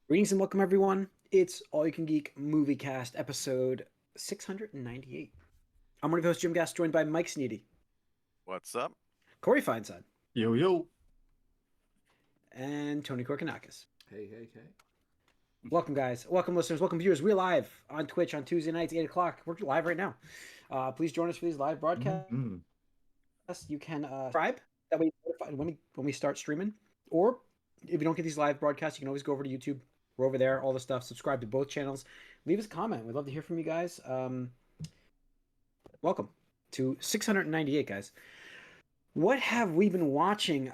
Greetings and welcome, everyone. It's All You Can Geek Moviecast, episode 698. I'm one of your hosts, Jim Gass, joined by Mike Sneedy, What's up? Corey Feinside, Yo, yo. and Tony Korkanakis. Hey, hey, hey. Welcome, guys. Welcome, listeners. Welcome, viewers. We're live on Twitch on Tuesday nights, 8 o'clock. We're live right now. Please join us for these live broadcasts. Mm-hmm. You can subscribe. That way you're notified when we start streaming. Or if you don't get these live broadcasts, you can always go over to YouTube. We're over there, all the stuff. Subscribe to both channels. Leave us a comment. We'd love to hear from you guys. Welcome to 698, guys. What have we been watching?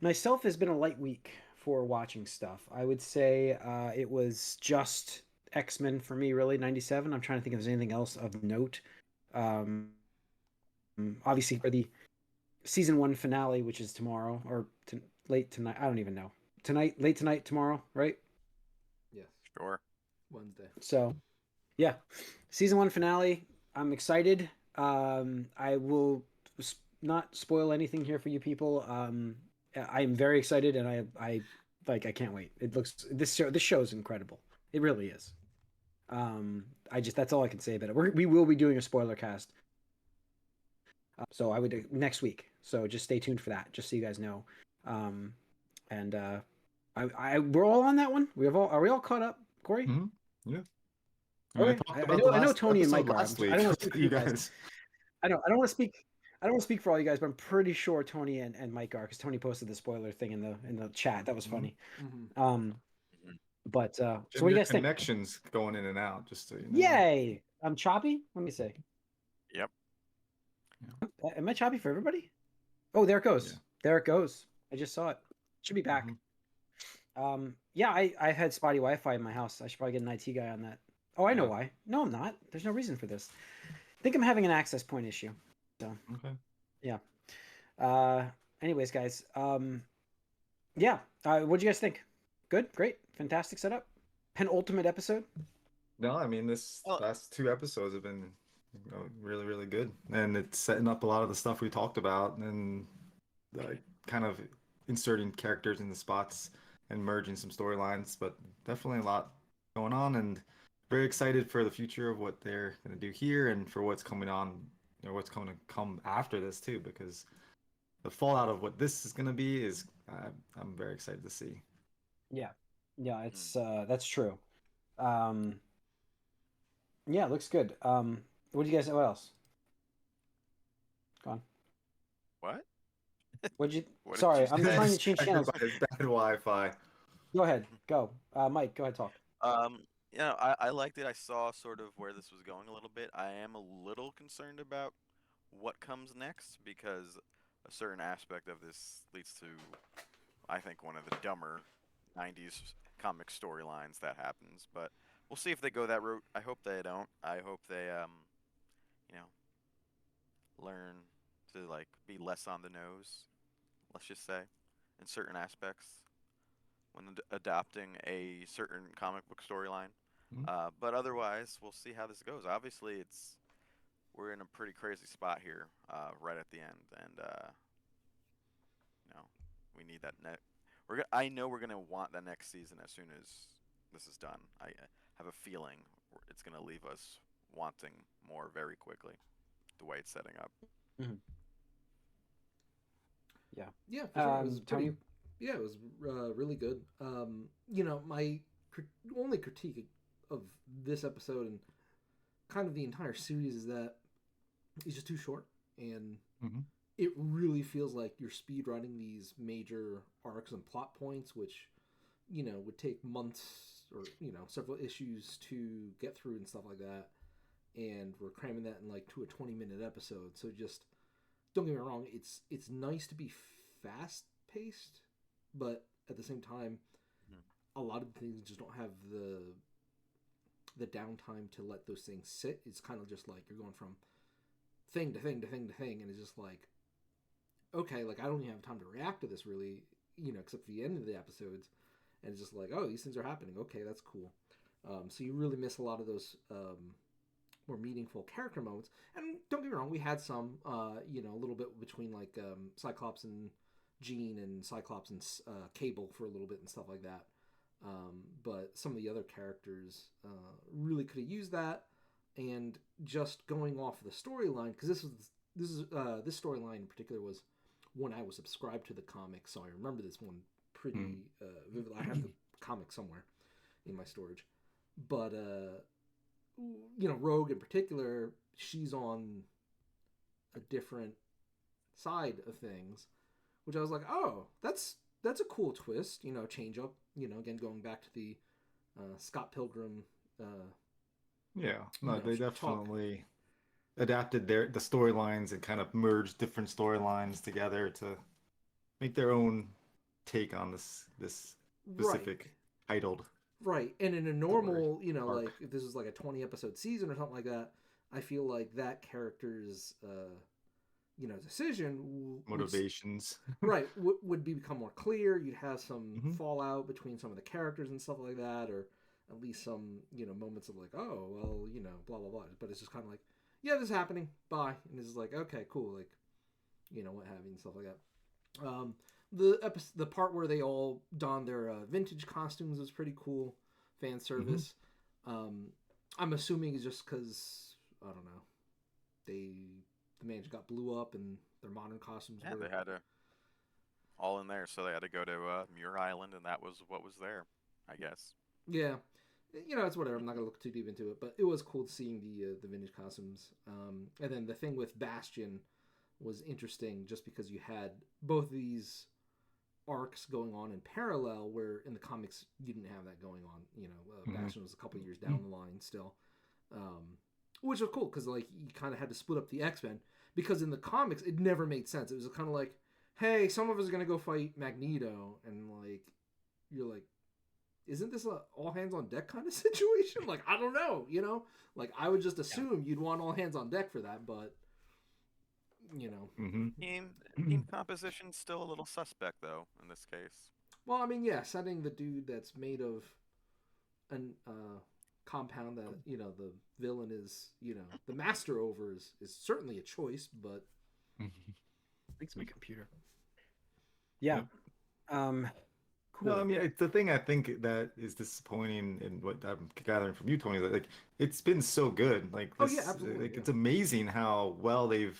Myself has been a light week for watching stuff. I would say it was just X-Men for me, really, 97. I'm trying to think if there's anything else of note. Obviously, for the season 1 finale, which is tomorrow, or late tonight. I don't even know. Late tonight, tomorrow, right? Yes. Sure. Wednesday. So, yeah. Season 1 finale. I'm excited. I will not spoil anything here for you people. I am very excited, and I can't wait. It looks this show is incredible. It really is. That's all I can say about it. We will be doing a spoiler cast. So I would next week. So just stay tuned for that, just so you guys know. We're all on that one. Are we all caught up, Corey? Mm-hmm. Yeah. Okay. I know Tony and Mike are. Last week. I don't want to speak for you guys. I don't want to speak. I don't want to speak for all you guys, but I'm pretty sure Tony and Mike are, because Tony posted the spoiler thing in the chat. That was funny. Mm-hmm. But Jim, so what do you guys think? Connections going in and out, just so you know. Yay! I'm choppy. Let me see. Yep. Am I choppy for everybody? Oh, there it goes. Yeah. There it goes. I just saw it. Should be back. Yeah, I've had spotty Wi-Fi in my house. I should probably get an IT guy on that. Oh, I know why. No, I'm not. There's no reason for this. I think I'm having an access point issue. So Okay. Yeah. Anyways, guys. Yeah. What'd you guys think? Good, great, fantastic setup. Penultimate episode. No, I mean this last 2 episodes have been really, really good, and it's setting up a lot of the stuff we talked about, and kind of inserting characters in the spots and merging some storylines. But definitely a lot going on, and very excited for the future of what they're going to do here, and for what's coming on, or what's going to come after this too, because the fallout of what this is going to be is I'm very excited to see. Yeah, it's that's true. Yeah, it looks good. What do you guys know? What else? Go on. What? What'd you? What did Sorry, you I'm say? trying to change channels. Bad Wi-Fi. Go ahead. Go. Mike, go ahead, talk. I liked it. I saw sort of where this was going a little bit. I am a little concerned about what comes next, because a certain aspect of this leads to, I think, one of the dumber 90s comic storylines that happens. But we'll see if they go that route. I hope they don't. I hope they learn to be less on the nose, let's just say, in certain aspects when adopting a certain comic book storyline. But otherwise, we'll see how this goes. Obviously, we're in a pretty crazy spot here, right at the end, and we need that I know we're gonna want that next season as soon as this is done. I have a feeling it's gonna leave us wanting more very quickly, the way it's setting up. Mm-hmm. Yeah, for sure. It was Tony? Yeah, it was really good. My only critique of this episode and kind of the entire series is that it's just too short, and it really feels like you're speed running these major arcs and plot points, which would take months or several issues to get through and stuff like that. And we're cramming that in to a 20-minute episode. So just don't get me wrong, it's nice to be fast paced, but at the same time, a lot of things just don't have the downtime to let those things sit. It's kind of just like you're going from thing to thing to thing to thing, and it's just like, okay, I don't even have time to react to this really, except for the end of the episodes, and it's just like, oh, these things are happening. Okay, that's cool. So you really miss a lot of those more meaningful character moments. And don't get me wrong, we had some, a little bit between like Cyclops and Jean and Cyclops and Cable for a little bit and stuff like that. But some of the other characters really could have used that. And just going off of the storyline, because this storyline in particular was one I was subscribed to the comic, so I remember this one pretty vividly. I have the comic somewhere in my storage, but Rogue in particular, she's on a different side of things, which I was like, oh, that's a cool twist, change up, again going back to the Scott Pilgrim. Yeah, no, they Talk. definitely adapted the storylines and kind of merged different storylines together to make their own take on this Right. specific titled Right. And in a story normal, arc. like if this was like a 20 episode season or something like that, I feel like that character's decision Motivations. right would become more clear. You'd have some Hmm. fallout between some of the characters and stuff like that, or at least some moments of like, oh well, blah blah blah. But it's just kind of like, yeah, this is happening. Bye. And it's like, okay, cool, like what have you and stuff like that. The part where they all don their vintage costumes was pretty cool, fan Hmm. service. Um, I'm assuming it's just because I don't know, they the mansion got blew up and their modern costumes Yeah, were they had to all in there, so they had to go to Muir Island, and that was what was there, I guess. yeah. It's whatever. I'm not gonna look too deep into it, but it was cool seeing the vintage costumes. And then the thing with Bastion was interesting, just because you had both these arcs going on in parallel, where in the comics you didn't have that going on. Hmm. Bastion was a couple years down the line still, um, which was cool because like you kind of had to split up the X Men, because in the comics it never made sense. It was kind of like, hey, some of us are gonna go fight Magneto, and like you're like, isn't this a all hands on deck kind of situation? Like I don't know, like I would just Yeah. assume you'd want all hands on deck for that, but you know, Hmm. Team composition's still a little suspect though in this case. well, I mean, yeah, setting the dude that's made of an compound that the villain is the master over is certainly a choice, but Thanks, my computer. Yeah. Yep. No, I Cool. mean, it's the thing I think that is disappointing in what I'm gathering from you, Tony, that like it's been so good. Like oh yeah, this, absolutely, like yeah, it's amazing how well they've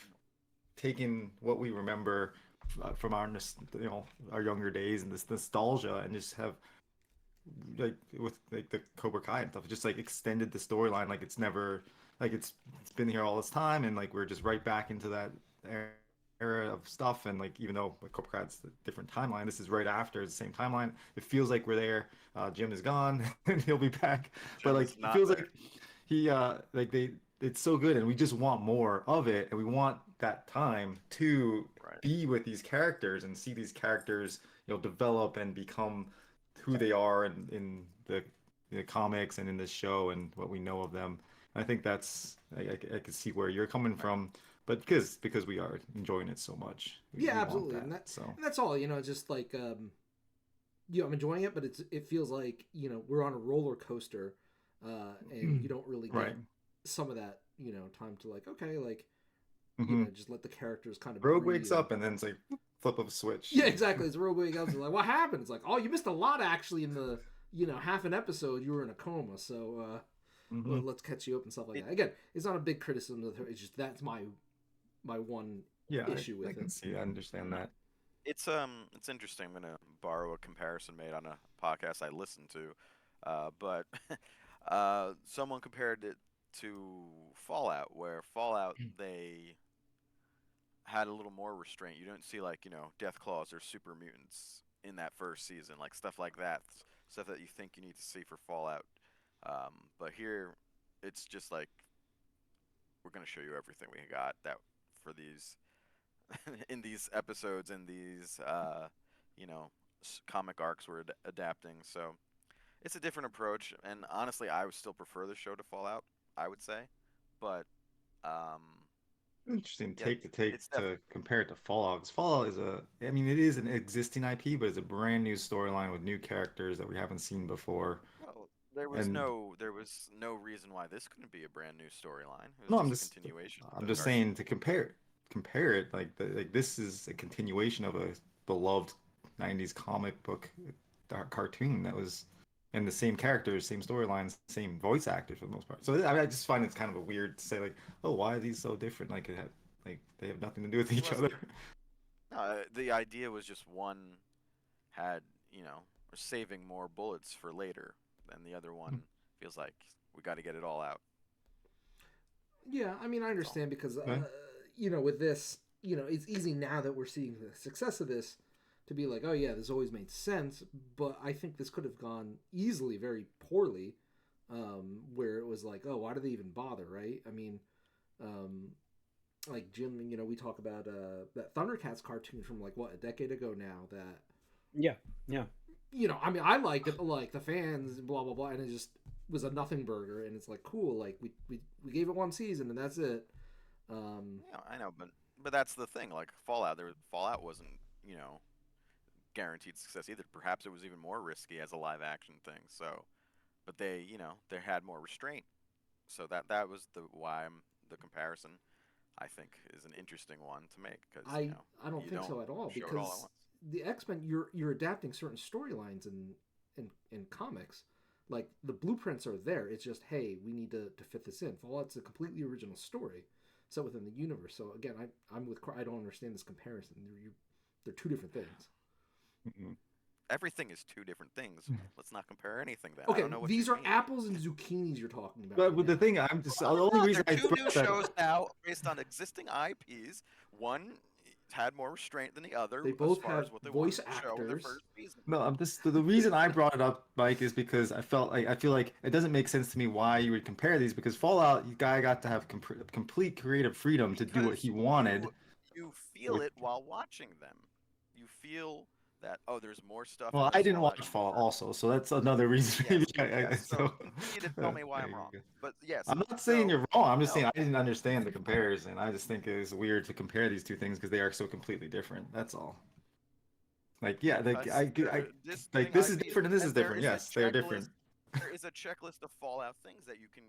taken what we remember from our, our younger days and this nostalgia and just have like with like the Cobra Kai and stuff, just like extended the storyline like it's never like it's been here all this time and like we're just right back into that era of stuff and like even though like Cobra Kai's a different timeline, this is right after it's the same timeline. It feels like we're there. Jim is gone and he'll be back, but Jim like is it not feels there. like he like they it's so good and we just want more of it and we want that time to Right. be with these characters and see these characters develop and become who they are in the comics and in this show and what we know of them. I think that's I can see where you're coming Right. from, but because we are enjoying it so much, yeah, we want absolutely, that. So and that's all. It's just like I'm enjoying it, but it feels like we're on a roller coaster, and you don't really right. get some of that time to like, okay, like Hmm. just let the characters kind of Rogue breathe. wakes And up and then it's like flip of a switch. yeah, exactly. It's real big. I was like, what happened? It's like, oh, you missed a lot actually in the half an episode. You were in a coma, so Hmm. let's catch you up and stuff like It, that. Again, it's not a big criticism of her. It's just that's my one Yeah, issue I with it. can see, I understand that. it's interesting. I'm gonna borrow a comparison made on a podcast I listened to, but someone compared it to Fallout, where Fallout they had a little more restraint. You don't see like death claws or super mutants in that first season, like stuff like that, stuff that you think you need to see for Fallout. But here, it's just like we're gonna show you everything we got that for these in these episodes in these you know comic arcs we're adapting. So it's a different approach, and honestly, I would still prefer the show to Fallout. I would say, but um, Interesting yeah, take to take it's to definitely compare it to Fallout. 'Cause Fallout is I mean, it is an existing IP, but it's a brand new storyline with new characters that we haven't seen before. well. And there was no reason why this couldn't be a brand new storyline. It was no, just a continuation of I'm the just cartoon. saying to compare it like this is a continuation of a beloved 90s comic book cartoon that was and the same characters, same storylines, same voice actors for the most part. So I mean, I just find it's kind of a weird to say like, oh, why are these so different? Like they have nothing to do with It each other. wasn't. The idea was just one had, was saving more bullets for later, and the other one feels like we got to get it all out. Yeah, I mean, I That's all. understand because Okay. with this, it's easy now that we're seeing the success of this to be like, oh yeah, this always made sense. But I think this could have gone easily very poorly, where it was like, oh, why do they even bother, right? I mean, um, like Jim, we talk about that Thundercats cartoon from like what a decade ago now. That Yeah, yeah. I mean, I liked it, but like the fans, blah blah blah, and it just was a nothing burger. And it's like, cool, like we gave it one season and that's it. Um, Yeah, I know, but that's the thing. Like Fallout, Fallout wasn't, guaranteed success either. Perhaps it was even more risky as a live action thing. So, but they had more restraint. So that was the comparison I think is an interesting one to make because I I don't you think don't so at all show it all at because once. the X Men you're adapting certain storylines in comics. Like the blueprints are there. It's just hey, we need to fit this in. Fallout's a completely original story set within the universe. So again, I'm with I don't understand this comparison. They're two different things. Mhm. Everything is two different things. Let's not compare anything then. I Okay, don't know what you these are mean. apples and zucchinis you're talking about But right with the now. thing, I'm just the I'm only not. reason They're I two new brought that shows up. now based on existing IPs. One had more restraint than the other They as both far have as what they wanted voice to show in their actors. first season. No, I'm just the reason I brought it up, Mike, is because I feel like it doesn't make sense to me why you would compare these because Fallout, you guy got to have complete creative freedom to do what he Because wanted. you feel With it while watching them. You feel that there's more stuff in well, I this didn't Fallout watch Fallout universe. also, so that's another reason. Maybe Yes, yes. So so continue to tell me why there I'm you wrong. go. But yes, I'm not saying so you're wrong. I'm just saying no, I didn't understand the comparison. I just think it was weird to compare these two things because they are so completely different. That's all. Like, yeah, because I they're like distinct this is IPs, different and this is and there different. is a Yes, they are checklist. different. There is a checklist of Fallout things that you can,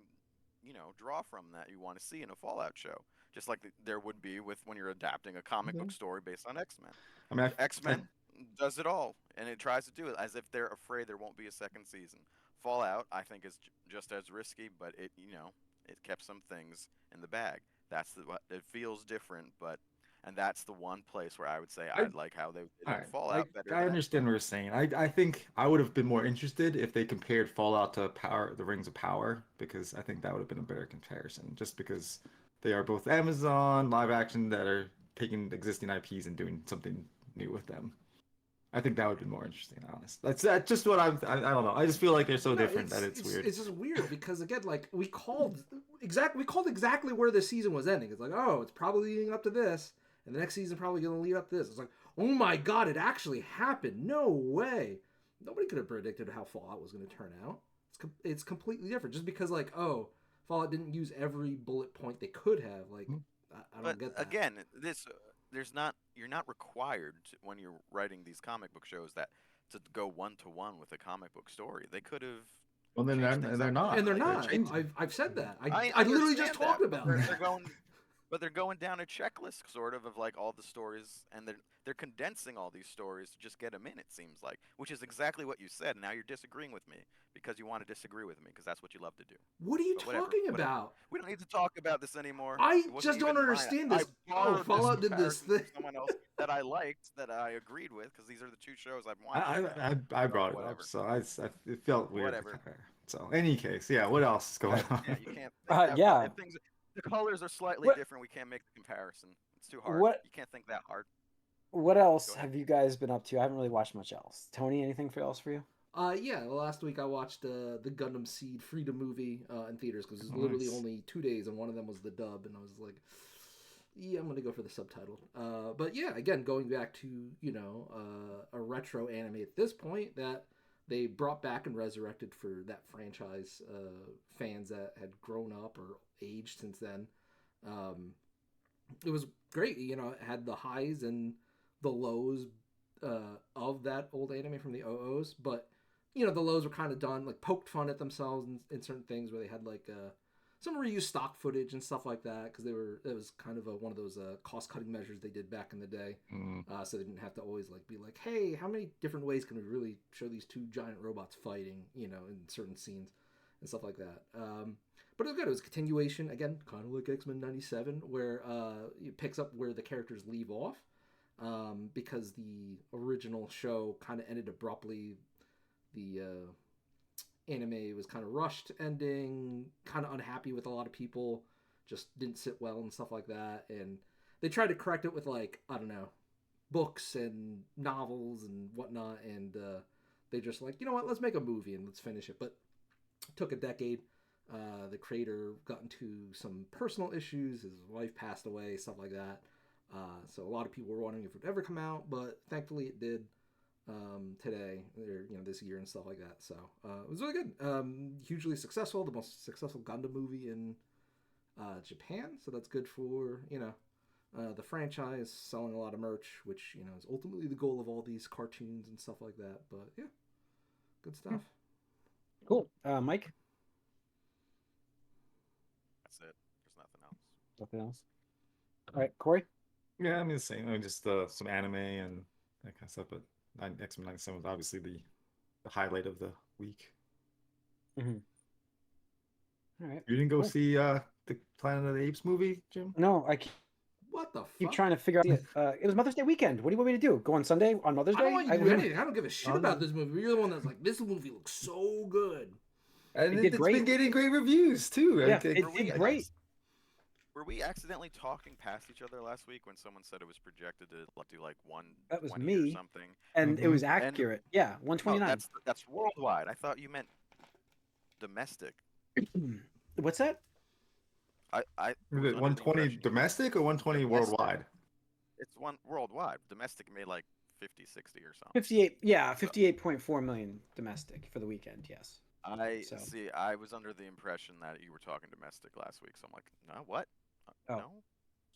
draw from that you want to see in a Fallout show, just like there would be with when you're adapting a comic book Okay. story based on X Men. I mean, X I Men does it all, and it tries to do it as if they're afraid there won't be a second season. Fallout, I think, is just as risky, but it kept some things in the bag. What it feels different, but and that's the one place where I would say I I like how they did it all in right. Fallout better I than X understand Men. what you're saying. I think I would have been more interested if they compared Fallout to Power, the Rings of Power, because I think that would have been a better comparison. Just because they are both Amazon live action that are taking existing IPs and doing something new with them. I think that would be more interesting, honest. That's just what I don't know. I just feel like they're so No, different that it's weird. it's just weird because again, like we called exactly where the season was ending. It's like, oh, it's probably leading up to this, and the next season probably going to lead up to this. It's like, oh my god, it actually happened. No way. Nobody could have predicted how Fallout was going to turn out. It's completely different just because like, oh, Fallout didn't use every bullet point they could have. Like, I But don't get that. again, there's not you're not required when you're writing these comic book shows that to go one to one with a comic book story. They could have Well, then changed things they're up a bit. not. And they're Like They're not. changing. I've said that. I I literally just understand that, talked about that. but they're going down a checklist sort of like all the stories, and they're condensing all these stories to just get them in. It seems like, which is exactly what you said. Now you're disagreeing with me because you want to disagree with me because that's what you love to do. What are you But whatever, talking whatever. about? We don't need to talk about this anymore. I It wasn't just don't even mine. understand I this. Oh, borrowed this Fallout did this comparison thing. from someone else that I liked, that I agreed with, because these are the two shows I'm watching now. I So brought it up, whatever, so it felt weird to whatever. compare. So, any case, yeah. What else is going Yeah, on? you can't think that far. Yeah. If the colors are slightly What different, we can't make the comparison. It's too hard. what You can't think that hard. what Go else ahead. have you guys been up to? I haven't really watched much else. Tony, anything else for you? Yeah. Last week I watched the Gundam Seed Freedom movie in theaters because it was literally Nice. only 2 days, and one of them was the dub, and I was like, yeah, I'm gonna go for the subtitle. But yeah, again, going back to a retro anime at this point that they brought back and resurrected for that franchise fans that had grown up or aged since then. Um, it was great. It had the highs and the lows of that old anime from the OOs, but the Lows were kind of done, like poked fun at themselves in certain things where they had like some reused stock footage and stuff like that because it was kind of one of those cost cutting measures they did back in the day, so they didn't have to always like be like, hey, how many different ways can we really show these two giant robots fighting, in certain scenes and stuff like that. But it was good. It was a continuation again, kind of like X-Men '97, where it picks up where the characters leave off. Because the original show kind of ended abruptly. The anime was kind of rushed ending, kind of unhappy with a lot of people, just didn't sit well and stuff like that. And they tried to correct it with like, I don't know, books and novels and whatnot. And they just like, you know what, let's make a movie and let's finish it. But it took a decade. The creator got into some personal issues. His wife passed away, stuff like that. So a lot of people were wondering if it would ever come out, but thankfully it did today, or this year and stuff like that. So it was really good. Hugely successful, the most successful Gundam movie in Japan. So that's good for the franchise, selling a lot of merch, which is ultimately the goal of all these cartoons and stuff like that. But yeah, good stuff. Cool. Mike? That's it. There's nothing else. Nothing else. All right, Corey? Yeah, I mean the same. I mean, just some anime and that kind of stuff. But X-Men '97 was obviously the highlight of the week. Mm-hmm. All right. You didn't go see the Planet of the Apes movie, Jim? No, I What the keep fuck? trying to figure out. It was Mother's Day weekend. What do you want me to do? Go on Sunday on Mother's Day? I don't want you to do anything. I don't give a shit about this movie. You're the one that's like, this movie looks so good. And It did it's great. been getting great reviews too. Yeah, Like, it did great. Were we accidentally talking past each other last week when someone said it was projected to do like That was 120 me. or something? And it was accurate. Yeah, Oh, 129. that's worldwide. I thought you meant domestic. What's that? I Was was it under the 120 impression domestic or 120 domestic. worldwide? It's one worldwide. Domestic made like 50, 60 or something. 58. Yeah, 58.4 million domestic for the weekend. Yes. See. I was under the impression that you were talking domestic last week, so I'm like, no, what? Oh. No.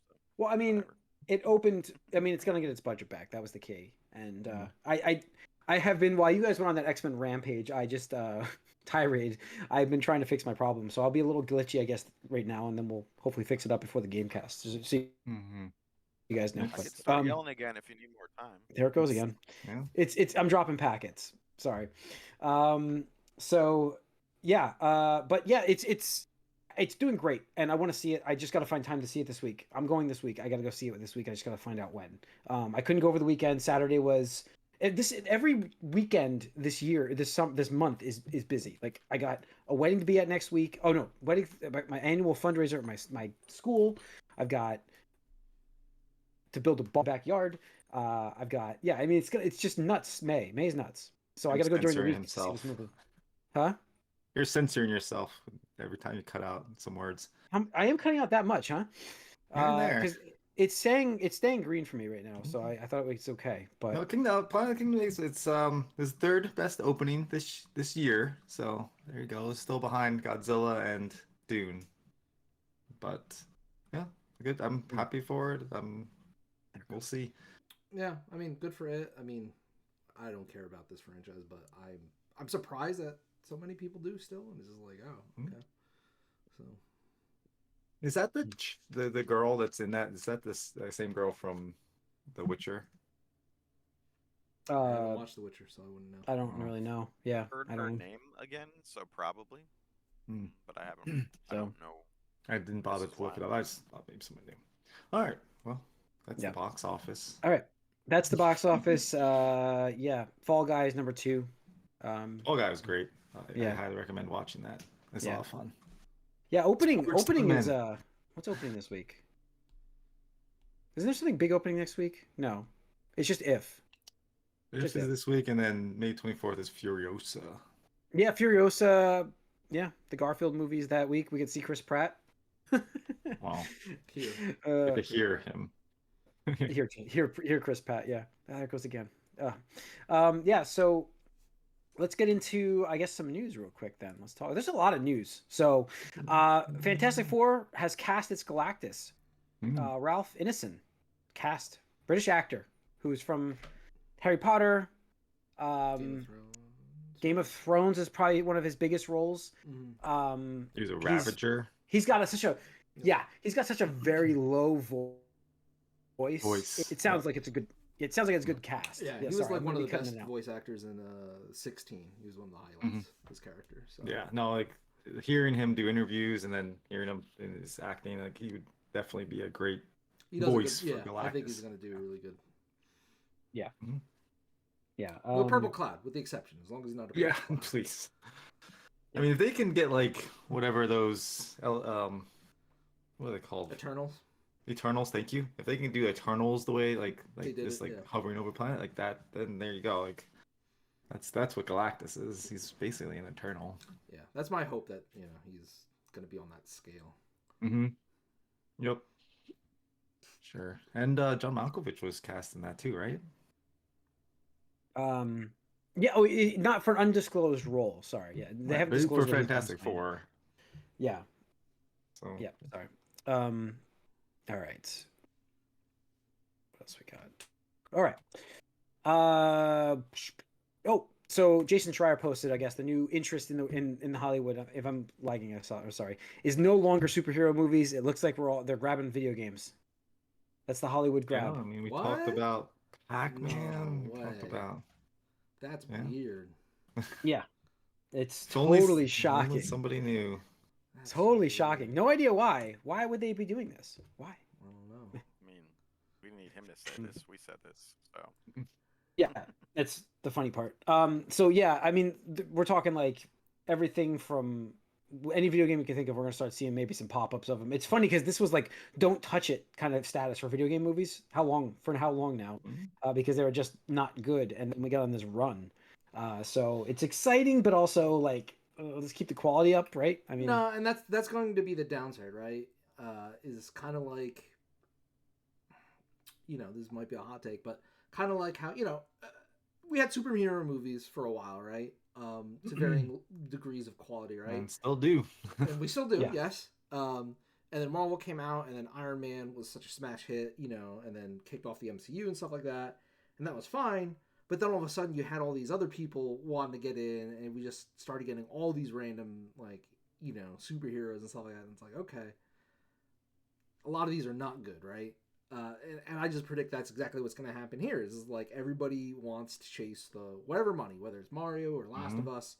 So, Well, I mean, whatever. it opened. I mean, it's gonna get its budget back. That was the key. And I have been, while you guys went on that X-Men rampage, I just tirade. I've been trying to fix my problem, so I'll be a little glitchy, I guess, right now, and then we'll hopefully fix it up before the game cast. See you guys know. I can start yelling again if you need more time. There it goes again. Yeah. It's I'm dropping packets. Sorry. So yeah, but yeah, it's doing great, and I want to see it. I just got to find time to see it this week. I'm going this week. I got to go see it this week. I just got to find out when. I couldn't go over the weekend. Saturday was every weekend this year. This month is busy. Like I got a wedding to be at next week. Oh no, wedding! My annual fundraiser at my school. I've got to build a backyard. I've got I mean it's just nuts. May's nuts. So I got to go during the week to see this movie. Huh? You're censoring yourself every time you cut out some words. I am cutting out that much, huh? Because it's staying green for me right now, so I thought it was okay. But no, Planet of the Kingdom it's his third best opening this year. So there you go. It's still behind Godzilla and Dune. But yeah, good. I'm happy for it. We'll see. Yeah, I mean, good for it. I mean, I don't care about this franchise, but I'm surprised that so many people do still, and it's just like, oh, okay. So, is that the girl that's in that? Is that the same girl from The Witcher? I haven't watched The Witcher, so I wouldn't know. I don't really know. Yeah, Heard I her don't. name again, so probably. But I haven't. So, I don't know. I didn't bother to look it up. I just thought maybe someone knew. All right. Well, that's the box office. All right. That's the box office. Yeah. Fall Guys #2. Fall Guy was great. I highly recommend watching that. It's a lot of fun. Yeah, opening is what's opening this week? Isn't there something big opening next week? No. It's just If. If is this week, and then May 24th is Furiosa. Yeah, Furiosa. Yeah, the Garfield movies that week. We could see Chris Pratt. Wow. To hear him. Hear Chris Pratt. Yeah, there it goes again. Yeah, so let's get into, I guess, some news real quick then. Let's talk. There's a lot of news. So Fantastic Four has cast its Galactus. Ralph Ineson cast, British actor who's from Harry Potter, Game of Thrones is probably one of his biggest roles. He was a Ravager. He's got he's got such a very low voice. It sounds like it's a good. It sounds like it's a good cast. Yeah, he was like one of the best voice actors in 16. He was one of the highlights. His character. So. Yeah, no, like hearing him do interviews and then hearing him in his acting, like he would definitely be a great voice for Galactus. I think he's gonna do really good. Yeah. Yeah. Well, Purple Cloud, with the exception, as long as he's not a Purple Cloud. Please. I mean, if they can get like whatever those what are they called? Eternals, thank you. If they can do Eternals the way like this hovering over planet like that, then there you go. Like that's what Galactus is. He's basically an Eternal. Yeah, that's my hope that he's gonna be on that scale. Yep. Sure. And John Malkovich was cast in that too, right? Yeah. Oh, not for an undisclosed role. Sorry. Yeah, they haven't disclosed for Fantastic Four. Yeah. So. Yeah. Sorry. All right. What else we got? All right. So Jason Schreier posted, I guess, the new interest in the Hollywood. If I'm lagging, sorry, is no longer superhero movies. It looks like they're grabbing video games. That's the Hollywood grab. Yeah, I mean, we talked about Pac-Man. No way. That's weird. Yeah, it's totally shocking. Only somebody knew. It's totally shocking. No idea why. Why would they be doing this? Why? I don't know. I mean, we didn't need him to say this. We said this. So. Yeah, that's the funny part. So yeah, I mean, we're talking like everything from any video game you can think of. We're gonna start seeing maybe some pop-ups of them. It's funny because this was like "don't touch it" kind of status for video game movies. How long now? Because they were just not good, and then we got on this run. So it's exciting, but also like let's keep the quality up, right? I mean, no, and that's going to be the downside, right? Is kind of like, this might be a hot take, but kind of like how we had superhero movies for a while, right? To varying degrees of quality, right? And still do. And we still do, yes. And then Marvel came out, and then Iron Man was such a smash hit, and then kicked off the MCU and stuff like that, and that was fine. But then all of a sudden, you had all these other people wanting to get in, and we just started getting all these random, like, superheroes and stuff like that. And it's like, okay, a lot of these are not good, right? And I just predict that's exactly what's going to happen here. Is like everybody wants to chase the whatever money, whether it's Mario or Last of Us,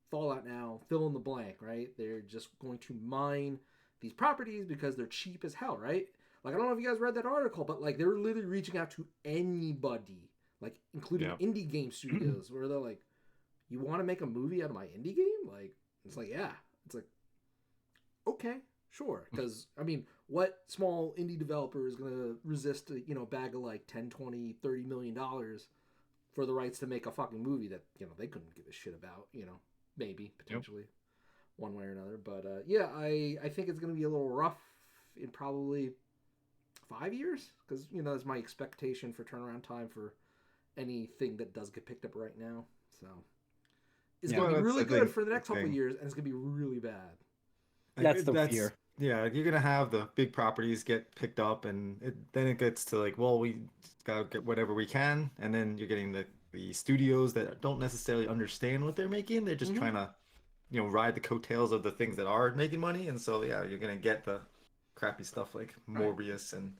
Fallout now, fill in the blank, right? They're just going to mine these properties because they're cheap as hell, right? Like, I don't know if you guys read that article, but like they were literally reaching out to anybody, like including indie game studios, where they're like, "You want to make a movie out of my indie game?" Like, it's like, yeah, it's like, okay, sure, because I mean, what small indie developer is going to resist a bag of like 10, 20, 30 million dollars for the rights to make a fucking movie that they couldn't give a shit about, maybe potentially one way or another. But yeah, I think it's going to be a little rough in probably 5 years, because that's my expectation for turnaround time for anything that does get picked up right now. So it's going to be really good for the next couple of years, and it's going to be really bad. That's the fear. Yeah, you're gonna have the big properties get picked up, and then it gets to like, well, we gotta get whatever we can, and then you're getting the studios that don't necessarily understand what they're making. They're just trying to, ride the coattails of the things that are making money, and so yeah, you're gonna get the crappy stuff like Morbius and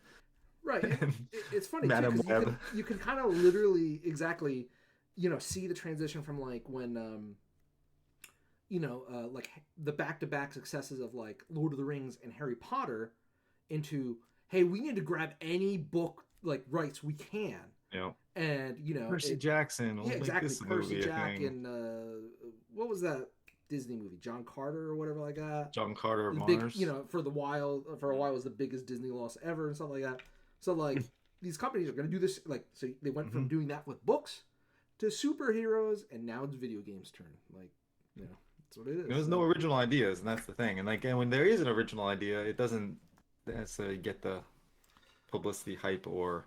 it's funny Madam too, Web. You can kind of literally exactly, see the transition from like when like the back-to-back successes of like Lord of the Rings and Harry Potter into, hey, we need to grab any book like rights we can. Yeah. And Percy Jackson. Yeah, exactly. Percy movie, Jack and what was that Disney movie? John Carter or whatever like that. John Carter of Mars. Big, for a while was the biggest Disney loss ever and stuff like that. So like these companies are going to do this, like, so they went from doing that with books to superheroes, and now it's video games' turn. Like, that's what it is. There's no original ideas, and that's the thing. And when there is an original idea, it doesn't necessarily get the publicity, hype, or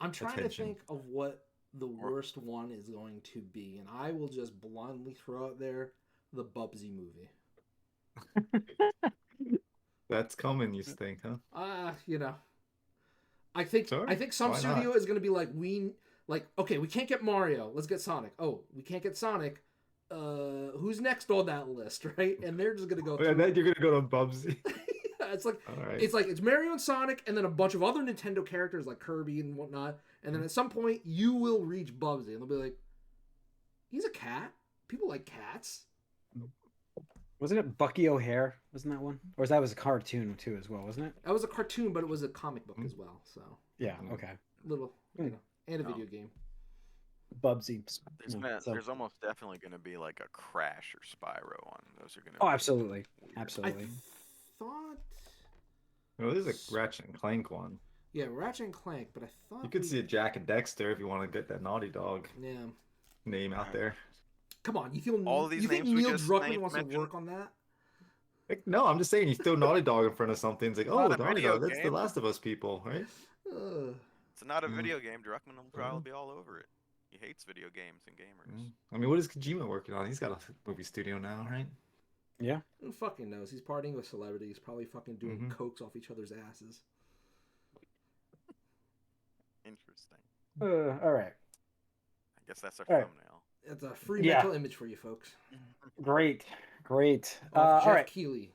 I'm trying attention. to think of what the worst one is going to be, and I will just blindly throw out there the Bubsy movie. That's coming, you think, huh? I think some studio is going to be like, okay, we can't get Mario, let's get Sonic. Oh, we can't get Sonic, who's next on that list, right? And they're just gonna go And through. then you're gonna go to Bubsy. Yeah, it's like All right. it's Mario and Sonic, and then a bunch of other Nintendo characters like Kirby and whatnot. And then at some point, you will reach Bubsy, and they'll be like, "He's a cat. People like cats." Wasn't it Bucky O'Hare? Wasn't that one? Or that was a cartoon too as well, wasn't it? That was a cartoon, but it was a comic book as well. So Yeah. Okay. little, and a video game. Bubsy. There's almost definitely gonna be like a Crash or Spyro on. Those are gonna. Oh, be absolutely, weird. absolutely. I thought. No, there's a Ratchet and Clank one. Yeah, Ratchet and Clank, but I thought You could see a Jack and Dexter if you want to get that Naughty Dog name out there. Come on, you feel all of these you think names we Neil just Druckmann wants mentioned? to work on that? Like, no, I'm just saying you throw Naughty Dog in front of something. It's like, oh, Not a Naughty video Dog, that's the game. Last of Us people, right? It's not a video game. Druckmann will probably be all over it. He hates video games and gamers. I mean, what is Kojima working on? He's got a movie studio now, right? Yeah. Who fucking knows? He's partying with celebrities, probably fucking doing cokes off each other's asses. Interesting. All right. I guess that's our All right. thumbnail. It's a free mental image for you folks. Great. Off Jeff all right. Keighley.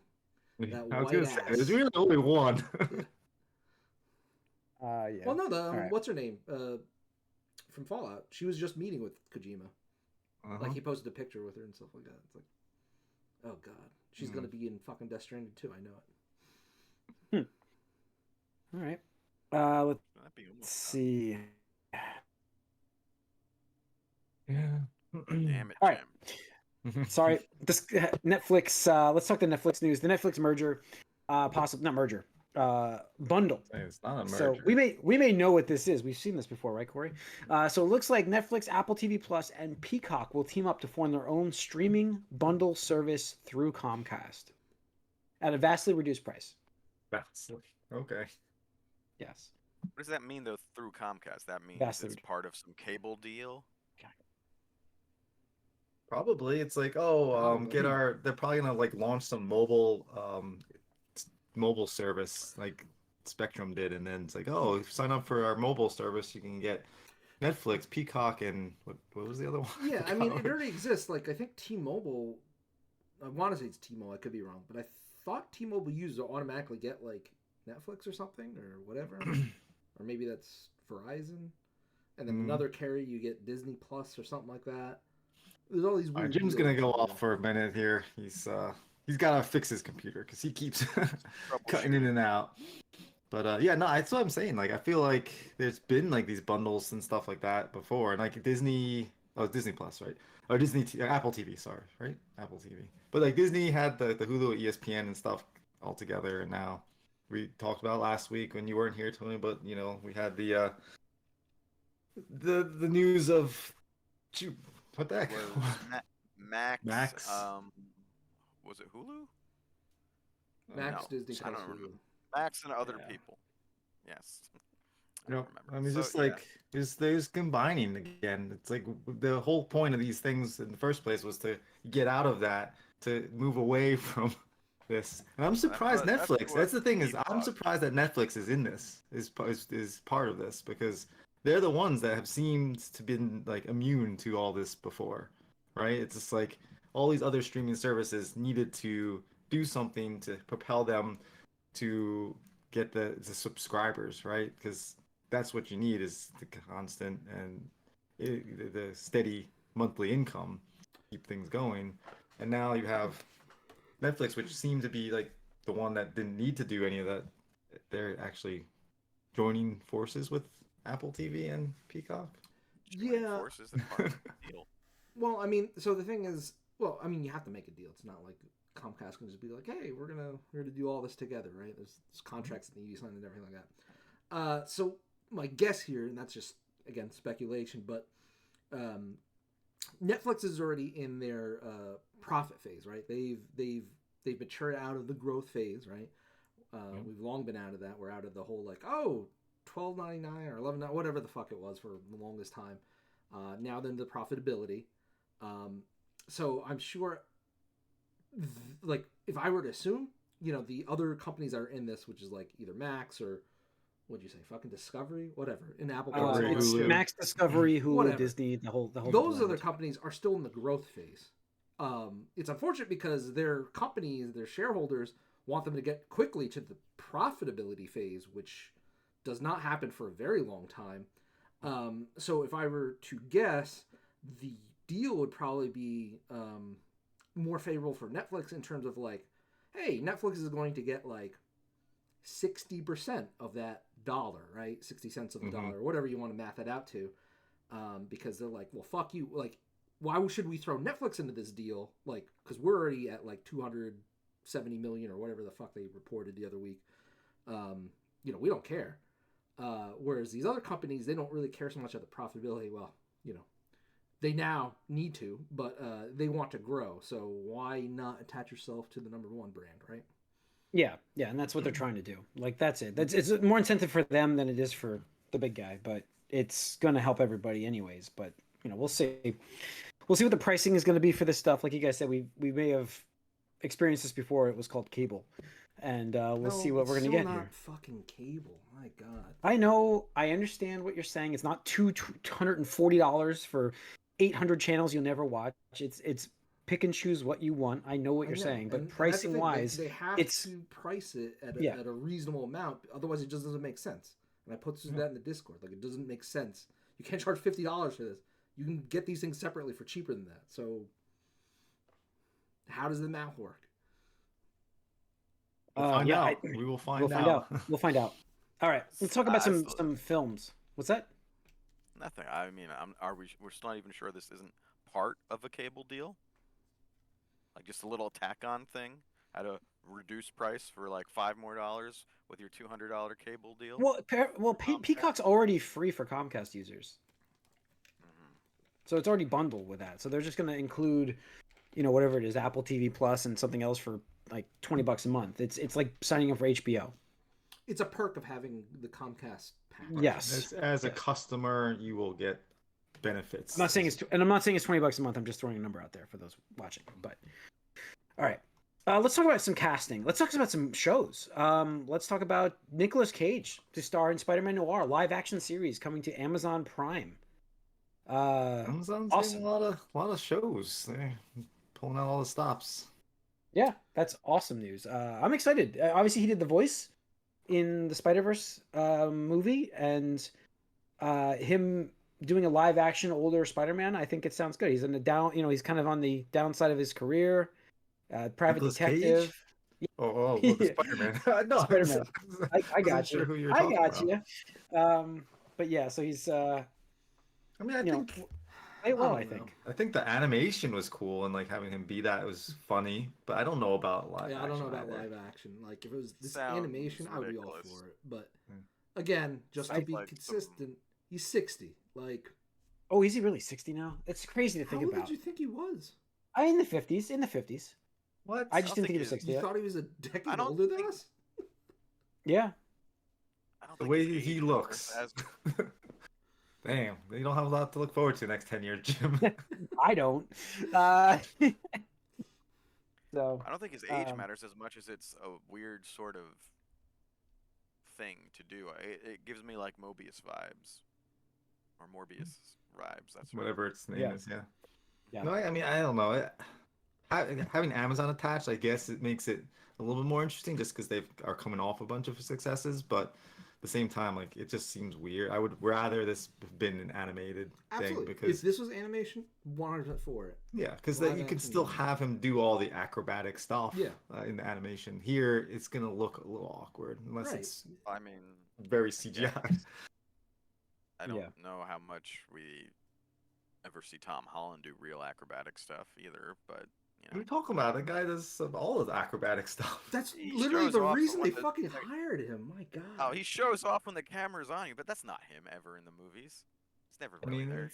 That I was white gonna say, ass. there's really only one. Yeah. Well, no, right. what's her name? From Fallout. She was just meeting with Kojima. Like he posted a picture with her and stuff like that. It's like, oh god, she's gonna be in fucking Death Stranding too. I know it. All right. Let's see. Yeah. Damn it, All right. Jim. Sorry. This Netflix. Let's talk the Netflix news. The Netflix merger, possible not merger. Bundle. It's not a merger. So we may know what this is. We've seen this before, right, Corey? So it looks like Netflix, Apple TV Plus, and Peacock will team up to form their own streaming bundle service through Comcast at a vastly reduced price. Okay. Yes. What does that mean though? Through Comcast, that means Vastly it's part of some cable deal. Probably. It's like, they're probably gonna like launch some mobile service like Spectrum did, and then it's like, oh, if you sign up for our mobile service, you can get Netflix, Peacock, and what was the other one? Yeah, I mean, it already exists. Like, I think T-Mobile, I want to say it's T-Mobile, I could be wrong, but I thought T-Mobile used to automatically get, like, Netflix or something, or whatever. Or maybe that's Verizon. And then another carrier, you get Disney Plus or something like that. There's all these weird Jim's gonna go off for a minute here. He's gotta fix his computer because he keeps cutting in and out. But yeah, no, that's what I'm saying. Like, I feel like there's been like these bundles and stuff like that before, and like Disney Plus, right? Or Apple TV, sorry, right? Apple TV. But like Disney had the Hulu, ESPN, and stuff all together, and now we talked about last week when you weren't here, Tony. But you know, we had the news of what the heck? Max. Was it Hulu? Max, No, Disney I Plus, don't remember. Hulu. Max and other people. Yes. I don't remember. I mean, So, just like there's combining again. It's like the whole point of these things in the first place was to get out of that, to move away from this. And I'm surprised Netflix. That's the thing, is I'm surprised that Netflix is in this, is part of this, because they're the ones that have seemed to been like immune to all this before, right? It's just like all these other streaming services needed to do something to propel them to get the subscribers, right? Because that's what you need, is the constant and the steady monthly income, keep things going. And now you have Netflix, which seemed to be like the one that didn't need to do any of that. They're actually joining forces with Apple TV and Peacock. Yeah. Forces and part of the deal. Well, I mean, so the thing is, well, I mean, you have to make a deal. It's not like Comcast can just be like, "Hey, we're gonna do all this together," right? There's contracts that need to be signed and everything like that. So my guess here, and that's just again speculation, but Netflix is already in their profit phase, right? They've matured out of the growth phase, right? We've long been out of that. We're out of the whole like, oh, $12.99 or $11, whatever the fuck it was for the longest time. Now then the profitability. So I'm sure, like, if I were to assume, you know, the other companies that are in this, which is like either Max or what'd you say, fucking Discovery, whatever, in Apple. It's Max, Discovery, Hulu, Whatever. Disney, the whole. Those other companies are still in the growth phase. It's unfortunate because their companies, their shareholders, want them to get quickly to the profitability phase, which does not happen for a very long time. So if I were to guess, the deal would probably be more favorable for Netflix in terms of like, hey, Netflix is going to get like 60% of that dollar, right? 60 cents of the dollar, or whatever you want to math that out to. Because they're like, well, fuck you. Like, why should we throw Netflix into this deal? Like, because we're already at like 270 million or whatever the fuck they reported the other week. We don't care. Whereas these other companies, they don't really care so much at the profitability. Well, they now need to, but they want to grow. So why not attach yourself to the number one brand, right? Yeah, and that's what they're trying to do. Like, that's it. It's more incentive for them than it is for the big guy, but it's going to help everybody anyways. But we'll see. We'll see what the pricing is going to be for this stuff. Like you guys said, we may have experienced this before. It was called cable, and we'll see what we're going to get here. Fucking cable, my god. I know. I understand what you're saying. It's not $240 for 800 channels you'll never watch. It's pick and choose what you want. I know what you're saying, but pricing wise, they have to price it at a reasonable amount. Otherwise, it just doesn't make sense. And I put that in the Discord. Like, it doesn't make sense. You can't charge $50 for this. You can get these things separately for cheaper than that. So, how does the math work? We'll find out. We will find out. We'll find out. All right, let's talk about some films. What's that? Nothing. I mean, we're still not even sure this isn't part of a cable deal. Like, just a little tack-on thing at a reduced price for like $5 more with your $200 cable deal. Well, Peacock's already free for Comcast users, so it's already bundled with that. So they're just going to include, whatever it is, Apple TV Plus and something else for like $20 a month. It's like signing up for HBO. It's a perk of having the Comcast package. Yes, as a customer, you will get benefits. I'm not saying it's $20 a month. I'm just throwing a number out there for those watching. But all right, let's talk about some casting. Let's talk about some shows. Let's talk about Nicolas Cage to star in Spider-Man Noir live action series coming to Amazon Prime. Amazon's awesome. Getting a lot of shows. They're pulling out all the stops. Yeah, that's awesome news. I'm excited. Obviously, he did the voice in the Spider-Verse movie, and him doing a live action older Spider-Man, I think it sounds good. He's in the he's kind of on the downside of his career. Private Nicolas detective. Cage? Oh, Spider-Man. No, Spider-Man. I got you. Sure who you're I got about. you. But yeah, so he's. I think. I think. I think the animation was cool, and like having him be that was funny. But I don't know about live. Yeah, I don't know about live action. Like, if it was this animation, I would be all for it. But again, just to be consistent, he's 60. Like, oh, is he really 60 now? It's crazy to think about. How old did you think he was? In the 50s. In the 50s. What? I just didn't think he was 60. You thought he was a decade older than us? Yeah. The way he looks. Damn, you don't have a lot to look forward to next 10 years, Jim. I don't. So I don't think his age matters as much as it's a weird sort of thing to do. It gives me like Mobius vibes. Or Morbius vibes. That's whatever its name is, yeah. Yeah. No, I mean, I don't know. Having Amazon attached, I guess it makes it a little bit more interesting just because they are coming off a bunch of successes, but at the same time, like, it just seems weird. I would rather this have been an animated thing because if this was animation, 100% for it. Yeah, because then you could still have him do all the acrobatic stuff. In the animation. Here, it's gonna look a little awkward unless it's. I mean, very CGI. I don't know how much we ever see Tom Holland do real acrobatic stuff either, but. What are you talking about? The guy does all of the acrobatic stuff. That's literally the reason they fucking hired him. My God. Oh, he shows off when the camera's on you, but that's not him ever in the movies. It's never really there.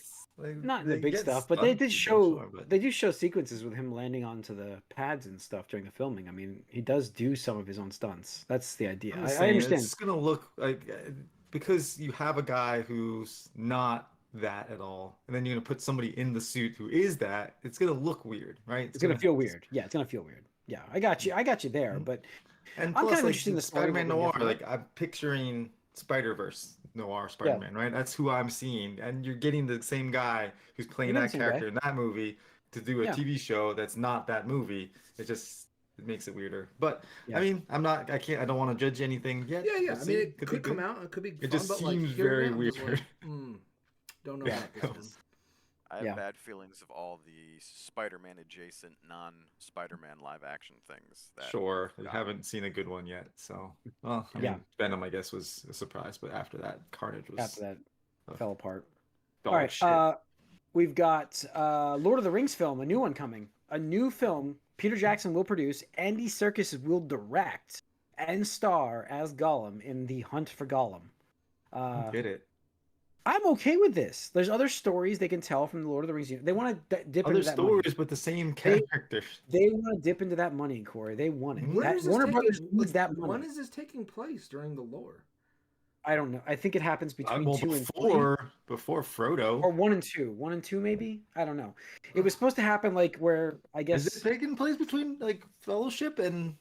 Not in the big stuff, but they do show sequences with him landing onto the pads and stuff during the filming. I mean, he does do some of his own stunts. That's the idea. I understand. It's gonna look like because you have a guy who's not that at all, and then you're gonna put somebody in the suit who is that. It's gonna look weird, right? It's gonna feel weird. Yeah, it's gonna feel weird. Yeah, I got you there. But and I'm kind of interested in the Spider-Man Noir. Like, I'm picturing Spider-Verse Noir Spider-Man, right? That's who I'm seeing, and you're getting the same guy who's playing that character in that movie to do a Yeah. TV show that's not that movie. It makes it weirder. But Yeah. I mean, I don't want to judge anything yet. Yeah, yeah. We'll I see. mean, it be could come good. out. It could be It fun, just but like seems hearing very it, I'm just weird. like, don't know Yeah. about this one. I have Yeah. bad feelings of all the Spider-Man adjacent non-Spider-Man live action things that Sure, we've I gotten. haven't seen a good one yet. So, well, I Yeah. mean, Venom, I guess, was a surprise, but after that, Carnage was After that, a fell apart. dog All right. shit. We've got Lord of the Rings film, a new one coming. A new film Peter Jackson will produce. Andy Serkis will direct and star as Gollum in The Hunt for Gollum. I don't get it. I'm okay with this. There's other stories they can tell from the Lord of the Rings. They want to dip Other into that money. stories, but the same characters. They want to dip into that money, Corey. They want it. Where That is this Warner taking? Brothers needs Like, that money. when is this taking place during the lore? I don't know. I think it happens between Well, 2 and 3. before Frodo. Or 1 and 2. 1 and 2, maybe? I don't know. It was supposed to happen like where, I Is guess. it taking place between like Fellowship and?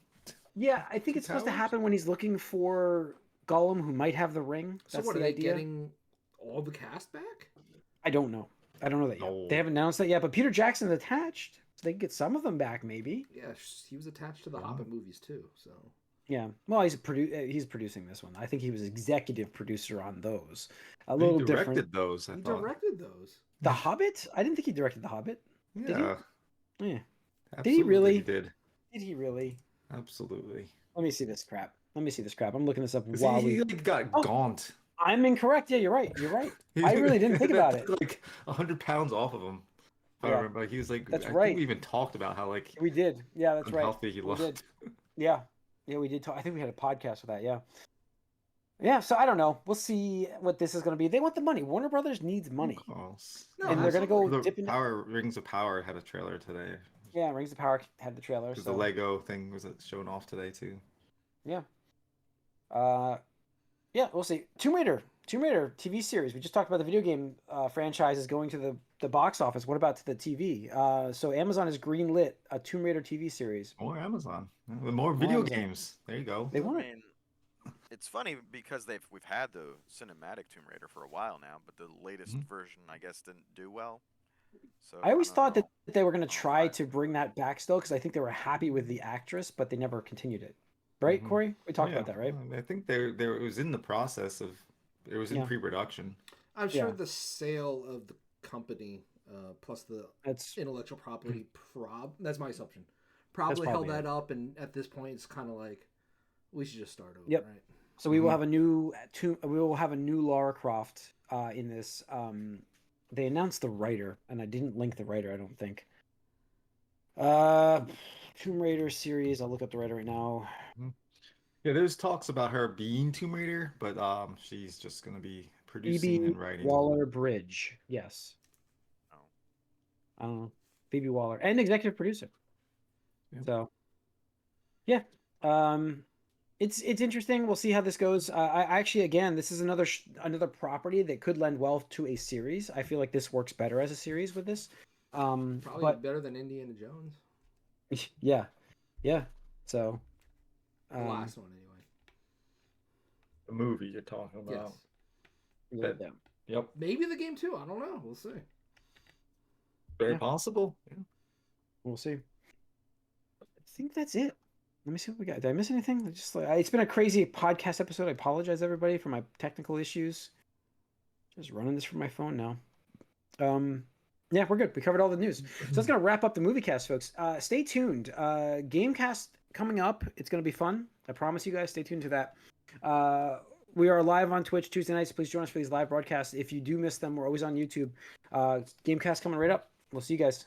Yeah, I think Two it's supposed to Towers? happen when he's looking for Gollum, who might have the ring. So That's what are the they idea. getting? All the cast back? I don't know. I don't know that yet. No. They haven't announced that yet, but Peter Jackson's attached. So they can get some of them back, maybe. Yeah, he was attached to the Yeah. Hobbit movies too. So Yeah. Well, he's producing this one. I think he was executive producer on those. A He little directed different. those. I he thought. directed those. The Hobbit? I didn't think he directed The Hobbit. Did he? Yeah. Yeah. Absolutely really? He did. Did he really? Absolutely. Let me see this crap. I'm looking this up 'Cause while he like got Oh. gaunt. I'm incorrect. Yeah, you're right. You're right. I really didn't think That about it. took, like 100 pounds off of him. If I Yeah. remember, like, he was like, That's I right. think we even talked about how like We did. Yeah, that's right. unhealthy he We looked. did. Yeah. Yeah, we did talk. I think we had a podcast for that. Yeah. Yeah, so I don't know. We'll see what this is going to be. They want the money. Warner Brothers needs money. Of course. No, And they're going to go The dip into. Rings of Power had a trailer today. Yeah, Rings of Power had the trailer. Because So. the Lego thing was shown off today too. Yeah. Yeah, we'll see. Tomb Raider TV series. We just talked about the video game franchises going to the box office. What about to the TV? So Amazon has greenlit a Tomb Raider TV series. More Amazon. More video Amazon. games. There you go. They I want it. mean, it's funny because we've had the cinematic Tomb Raider for a while now, but the latest version, I guess, didn't do well. So I always don't thought that know. they were going to try why. to bring that back still because I think they were happy with the actress, but they never continued it. Right, Mhm. Corey? We talked Yeah. about that, right? I think it was in the process of it was in Yeah. pre-production. I'm sure Yeah. the sale of the company plus the That's intellectual property that's my assumption. Probably held probably that up, and at this point, it's kind of like we should just start over, Yep. right? so we will have a new Lara Croft in this. They announced the writer, and I didn't link the writer. I don't think. Tomb Raider series. I'll look up the writer right now. Yeah, there's talks about her being Tomb Raider, but she's just gonna be producing Phoebe and writing. Waller-Bridge. Yes. Oh. I don't know. Phoebe Waller and executive producer. Yep. So, yeah, it's interesting. We'll see how this goes. I actually, again, this is another property that could lend well to a series. I feel like this works better as a series with this. Probably But better than Indiana Jones. yeah. So, The last one, anyway. The movie you're talking about. Yes. yeah. Yep. Maybe the game too. I don't know. We'll see. Very Yeah. possible. Yeah. We'll see. I think that's it. Let me see what we got. Did I miss anything? It's been a crazy podcast episode. I apologize everybody for my technical issues. Just running this from my phone now. Yeah, we're good. We covered all the news. So that's gonna wrap up the Moviecast, folks. Stay tuned. Gamecast coming up. It's gonna be fun. I promise you guys. Stay tuned to that. We are live on Twitch Tuesday nights. Please join us for these live broadcasts. If you do miss them, we're always on YouTube. Gamecast coming right up. We'll see you guys.